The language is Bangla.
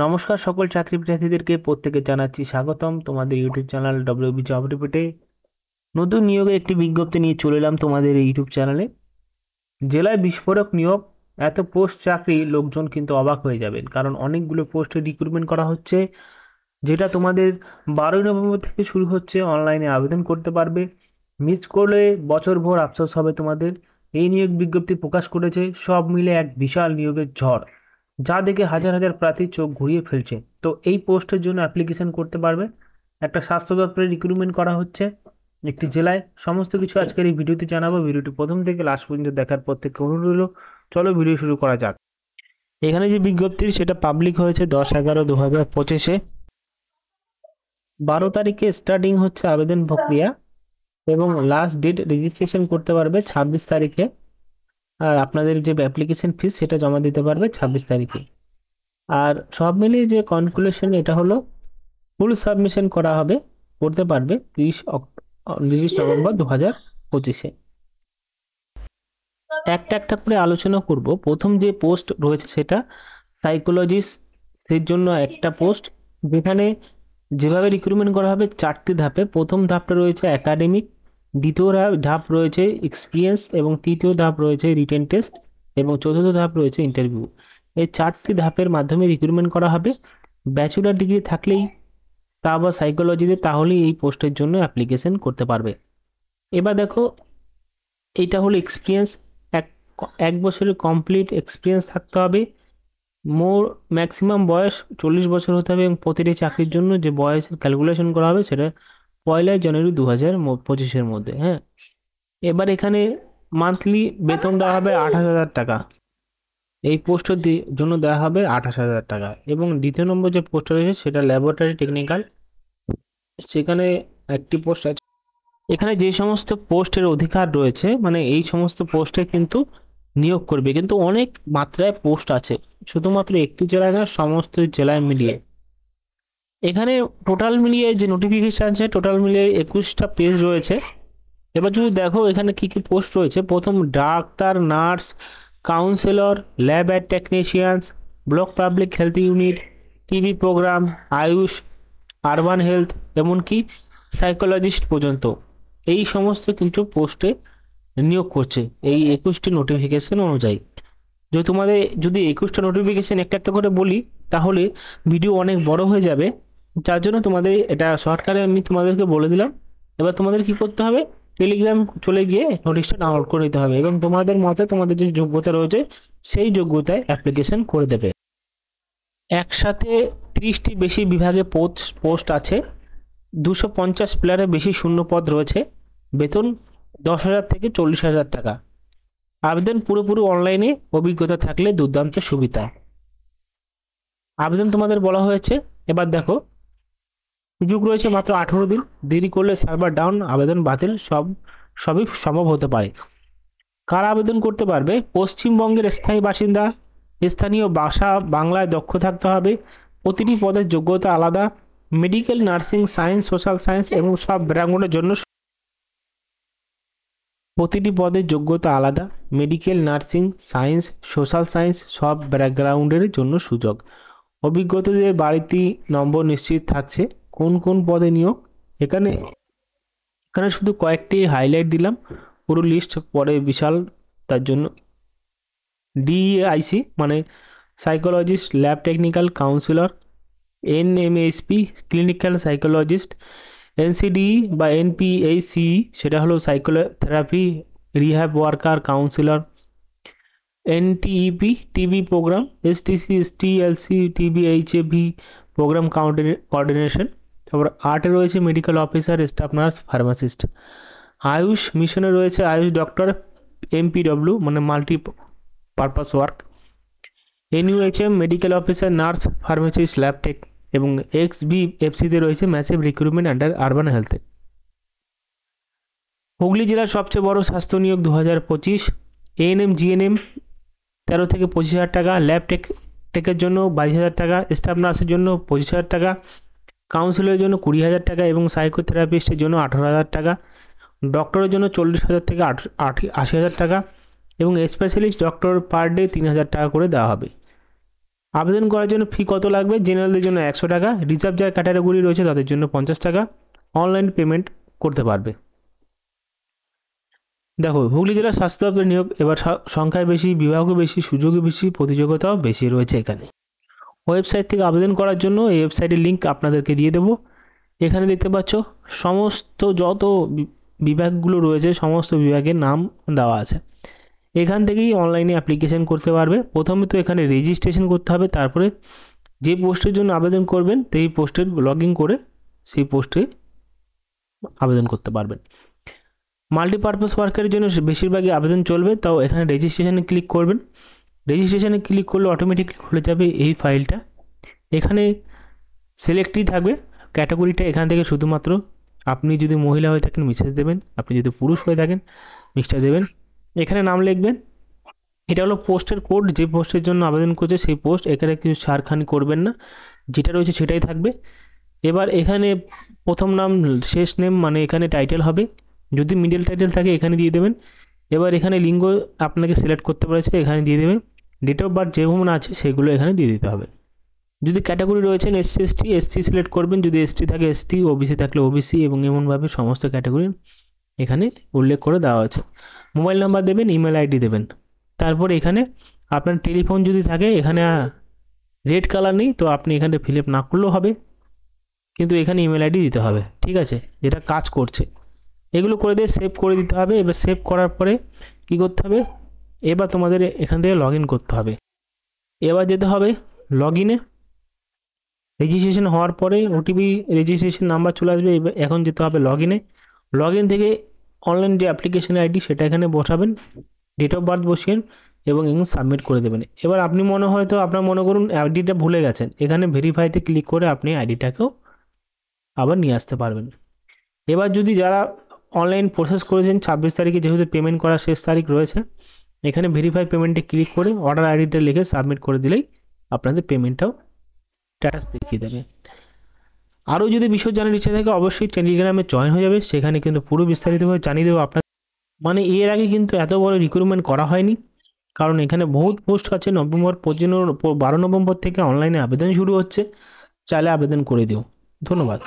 নমস্কার সকল চাকরি প্রার্থীদেরকে প্রত্যেকে জানাচ্ছি স্বাগতম তোমাদের ইউটিউব চ্যানেল ডব্লিউবি জব রিপোর্টে। নতুন নিয়োগের একটি বিজ্ঞপ্তি নিয়ে চলে এলাম তোমাদের এই ইউটিউব চ্যানেলে। জেলায় বিস্ফোরক নিয়োগ, এত পোস্ট চাকরি লোকজন কিন্তু অবাক হয়ে যাবেন, কারণ অনেকগুলো পোস্টে রিক্রুটমেন্ট করা হচ্ছে, যেটা তোমাদের 12ই নভেম্বর থেকে শুরু হচ্ছে। অনলাইনে আবেদন করতে পারবে, মিস করলে বছরভর আফসোস হবে তোমাদের। এই নিয়োগ বিজ্ঞপ্তি প্রকাশ করেছে, সব মিলে এক বিশাল নিয়োগের ঝড়, যা দেখে হাজার হাজার প্রার্থী চোখ ঘুরিয়ে ফেলছে। তো এই পোস্টের জন্য অ্যাপ্লিকেশন করতে পারবে। একটা স্বাস্থ্য দপ্তরে রিক্রুটমেন্ট করা হচ্ছে একটি জেলায়। সমস্ত কিছু আজকের এই ভিডিওতে জানাবো। ভিডিওটি প্রথম থেকে লাস্ট পর্যন্ত দেখার প্রত্যেককে অনুরোধ রইল। চলো ভিডিও শুরু করা যাক। এখানে যে বিজ্ঞপ্তি সেটা পাবলিক হয়েছে 10/11/2025-এ। 12 তারিখে স্টার্টিং হচ্ছে আবেদন প্রক্রিয়া, এবং লাস্ট ডেট রেজিস্ট্রেশন করতে পারবে 26 তারিখে। আর আপনাদের যে অ্যাপ্লিকেশন ফিস সেটা জমা দিতে পারবে 26 তারিখে। আর সব মিলিয়ে যে কনক্লুশন এটা হলো, ফুল সাবমিশন করা হবে, করতে পারবে 30 নভেম্বর 2025-এ। একটা একটা করে আলোচনা করব। প্রথম যে পোস্ট রয়েছে সেটা সাইকোলজিস্ট, সেই জন্য একটা পোস্ট, যেখানে যেভাবে রিক্রুটমেন্ট করা হবে 4টি ধাপে। প্রথম ধাপটা রয়েছে একাডেমিক, দ্বিতীয় ধাপ রয়েছে এক্সপিরিয়েন্স, এবং তৃতীয় ধাপ রয়েছে রিটেন টেস্ট, এবং চতুর্থ ধাপ রয়েছে ইন্টারভিউ। এই 4টি ধাপের মাধ্যমে রিক্রুটমেন্ট করা হবে। ব্যাচেলর ডিগ্রি থাকলেই, তা বা সাইকোলজিতে, তাহলেই এই পোস্টের জন্য অ্যাপ্লিকেশন করতে পারবে। এবার দেখো, এইটা হলো এক্সপিরিয়েন্স। এক এক বছরের কমপ্লিট এক্সপিরিয়েন্স থাকতে হবে। ম্যাক্সিমাম বয়স 40 বছর হতে হবে, এবং প্রতিটি চাকরির জন্য যে বয়সের ক্যালকুলেশন করা হবে সেটা 1 জানুয়ারি 2025-এর মধ্যে। হ্যাঁ, এবার এখানে মান্থলি বেতন দেওয়া হবে 28,000 টাকা। এই পোস্টের জন্য দেওয়া হবে 28,000 টাকা। এবং দ্বিতীয় নম্বর যে পোস্ট রয়েছে সেটা ল্যাবরেটরি টেকনিক্যাল, সেখানে একটি পোস্ট আছে। এখানে যে সমস্ত পোস্টের অধিকার রয়েছে, মানে এই সমস্ত পোস্টে কিন্তু নিয়োগ করবে, কিন্তু অনেক মাত্রায় পোস্ট আছে, শুধুমাত্র একটি জেলায় না, সমস্ত জেলায় মিলিয়ে। এখানে টোটাল মিলিয়ে যে নোটিফিকেশন আছে, টোটাল মিলিয়ে 21টা পেজ রয়েছে। এবার যদি দেখো এখানে কি কি পোস্ট রয়েছে, প্রথম doctor, nurse, counsellor, lab and technicians, block public health unit, TV program, AYUSH, urban health, এমনকি সাইকোলজিস্ট পর্যন্ত এই সমস্ত কিন্তু পোস্টে নিয়োগ করছে এই 21টি নোটিফিকেশন অনুযায়ী। তোমাদের যদি 21টা নোটিফিকেশন একটা একটা করে বলি, তাহলে ভিডিও অনেক বড় হয়ে যাবে। যার জন্য তোমাদের এটা শর্টকাটে আমি তোমাদেরকে বলে দিলাম। এবার তোমাদের কি করতে হবে, টেলিগ্রাম চলে গিয়ে নোটিশটা ডাউনলোড করে নিতে হবে, এবং তোমাদের মতে তোমাদের যে যোগ্যতা রয়েছে সেই যোগ্যতায় অ্যাপ্লিকেশন করে দেবে। একসাথে 30টি বেশি বিভাগে পোস্ট আছে, 250 প্লেয়ারের বেশি শূন্য পদ রয়েছে। বেতন 10,000 থেকে 40,000 টাকা। আবেদন পুরোপুরি অনলাইনে, অভিজ্ঞতা থাকলে দুর্দান্ত সুবিধা। আবেদন তোমাদের বলা হয়েছে। এবার দেখো, সুযোগ রয়েছে মাত্র 18 দিন, দেরি করলে সার্ভার ডাউন, আবেদন বাতিল, সবই সম্ভব হতে পারে। কারা আবেদন করতে পারবে? পশ্চিমবঙ্গের স্থায়ী বাসিন্দা, স্থানীয় ভাষা বাংলায় দক্ষ থাকতে হবে, প্রতিটি পদের যোগ্যতা আলাদা, medical, nursing, science, social science এবং সব ব্যাকগ্রাউন্ডের জন্য প্রতিটি পদের যোগ্যতা আলাদা, medical, nursing, science, social science সব ব্যাকগ্রাউন্ডের জন্য সুযোগ। অভিজ্ঞতাদের বাড়িতে নম্বর নিশ্চিত থাকছে। কোন কোন পদে নিয়োগ, এখানে এখানে শুধু কয়েকটি হাইলাইট দিলাম, পুরো লিস্ট পরে বিশাল। তার জন্য ডিআইসি মানে psychologist, lab technical, counsellor, NMSP clinical psychologist, NCD বা এনপিএসি সেটা হলো psychotherapy rehab worker counsellor, NTEP TB programme, STC STLC TBHAV programme coordination. তারপর 8-এ রয়েছে medical officer, staff nurse, pharmacist. Ayush মিশনে রয়েছে আয়ুষ ডক্টর, এমপিডব্লিউ মানে multi purpose work, NUHM medical officer, nurse, pharmacist, lab tech, এবং এক্সবিএফসিতে রয়েছে ম্যাসিভ রিক্রুটমেন্ট আন্ডার আরবান হেলথে। হুগলি জেলার সবচেয়ে বড় স্বাস্থ্য নিয়োগ 2025। এএনএম জিএনএম 13 থেকে 25,000 টাকা, ল্যাব টেকের জন্য 22,000 টাকা, স্টাফ নার্সের জন্য 25,000 টাকা, কাউন্সিলরের জন্য 20,000 টাকা, এবং সাইকোথেরাপিস্টের জন্য 18,000 টাকা, ডক্টরের জন্য 40,000 থেকে 80,000 টাকা, এবং স্পেশালিস্ট ডক্টর পার ডে 3,000 টাকা করে দেওয়া হবে। আবেদন করার জন্য ফি কত লাগবে? জেনারেলদের জন্য 100 টাকা, রিজার্ভ যার ক্যাটাগরি রয়েছে তাদের জন্য 50 টাকা, অনলাইন পেমেন্ট করতে পারবে। দেখো, হুগলি জেলা স্বাস্থ্য দপ্তর নিয়োগ এবার সংখ্যায় বেশি, বিভাগও বেশি, সুযোগও বেশি, প্রতিযোগিতাও বেশি রয়েছে এখানে। ওয়েবসাইট থেকে আবেদন করার জন্য এই ওয়েবসাইটের লিঙ্ক আপনাদেরকে দিয়ে দেবো। এখানে দেখতে পাচ্ছ সমস্ত যত বিভাগগুলো রয়েছে সমস্ত বিভাগের নাম দেওয়া আছে। এখান থেকেই অনলাইনে অ্যাপ্লিকেশন করতে পারবে। প্রথমে তো এখানে রেজিস্ট্রেশন করতে হবে, তারপরে যে পোস্টের জন্য আবেদন করবেন সেই পোস্টের লগ ইন করে সেই পোস্টে আবেদন করতে পারবেন। মাল্টিপারপাস ওয়ার্কের জন্য বেশিরভাগই আবেদন চলবে, তাও এখানে রেজিস্ট্রেশনে ক্লিক করবেন। রেজিস্ট্রেশনে ক্লিক করলে অটোমেটিকলি খুলে যাবে এই ফাইলটা। এখানে সিলেক্টই থাকবে ক্যাটাগরিটা। এখান থেকে শুধুমাত্র আপনি যদি মহিলা হয়ে থাকেন মিসেস দেবেন, আপনি যদি পুরুষ হয়ে থাকেন মিস্টার দেবেন। এখানে নাম লিখবেন। এটা হলো পোস্টের কোড, যে পোস্টের জন্য আবেদন করছে সেই পোস্ট। এখানে কিছু ছাড়খানি করবেন না, যেটা রয়েছে সেটাই থাকবে। এবার এখানে প্রথম নাম শেষ নেম মানে এখানে টাইটেল হবে, যদি মিডল টাইটেল থাকে এখানে দিয়ে দেবেন। এবার এখানে লিঙ্গ আপনাকে সিলেক্ট করতে পেরেছে, এখানে দিয়ে দেবেন। ডেট অফ বার্থ যেমন আছে সেগুলো এখানে দিয়ে দিতে হবে। যদি ক্যাটাগরি রয়েছেন এসসি এসটি, এসসি সিলেক্ট করবেন। যদি এসটি থাকে এসটি, ওবিসি থাকলে ওবিসি, এবং এমনভাবে সমস্ত ক্যাটাগরি এখানে উল্লেখ করে দেওয়া আছে। মোবাইল নাম্বার দেবেন, ইমেল আইডি দেবেন। তারপর এখানে আপনার টেলিফোন যদি থাকে, এখানে রেড কালার নেই তো আপনি এখানে ফিল আপ না করলেও হবে, কিন্তু এখানে ইমেল আইডি দিতে হবে, ঠিক আছে, যেটা কাজ করছে। এগুলো করে দিয়ে সেভ করে দিতে হবে। এবার সেভ করার পরে কী করতে হবে, এবার তোমাদের এখান থেকে লগ ইন করতে হবে। এবার যেতে হবে লগ ইনে। রেজিস্ট্রেশন হওয়ার পরে ওটিপি রেজিস্ট্রেশন নাম্বার চলে আসবে। এখন যেতে হবে লগ ইনে। লগ ইন থেকে অনলাইন যে অ্যাপ্লিকেশন আইডি সেটা এখানে বসাবেন, ডেট অফ বার্থ বসিয়ে এবং এখানে সাবমিট করে দেবেন। এবার আপনি আপনার মনে করুন আইডিটা ভুলে গেছেন, এখানে ভেরিফাইতে ক্লিক করে আপনি আইডিটাকেও আবার নিয়ে আসতে পারবেন। এবার যদি যারা অনলাইন প্রসেস করেছেন 26 তারিখে, যেহেতু পেমেন্ট করার শেষ তারিখ রয়েছে, এখানে ভেরিফাই পেমেন্টে ক্লিক করে অর্ডার আইডিটা লিখে সাবমিট করে দিলেই আপনাদের পেমেন্টটাও স্ট্যাটাস দেখিয়ে দেবে। আরও যদি বিষয় জানার ইচ্ছা থাকে অবশ্যই টেলিগ্রামে জয়েন হয়ে যাবে, সেখানে কিন্তু পুরো বিস্তারিতভাবে জানিয়ে দেবো আপনার। মানে এর আগে কিন্তু এত বড় রিক্রুটমেন্ট করা হয়নি, কারণ এখানে বহুত পোস্ট আছে। 12 নভেম্বর থেকে অনলাইনে আবেদন শুরু হচ্ছে, চাইলে আবেদন করে দিও। ধন্যবাদ।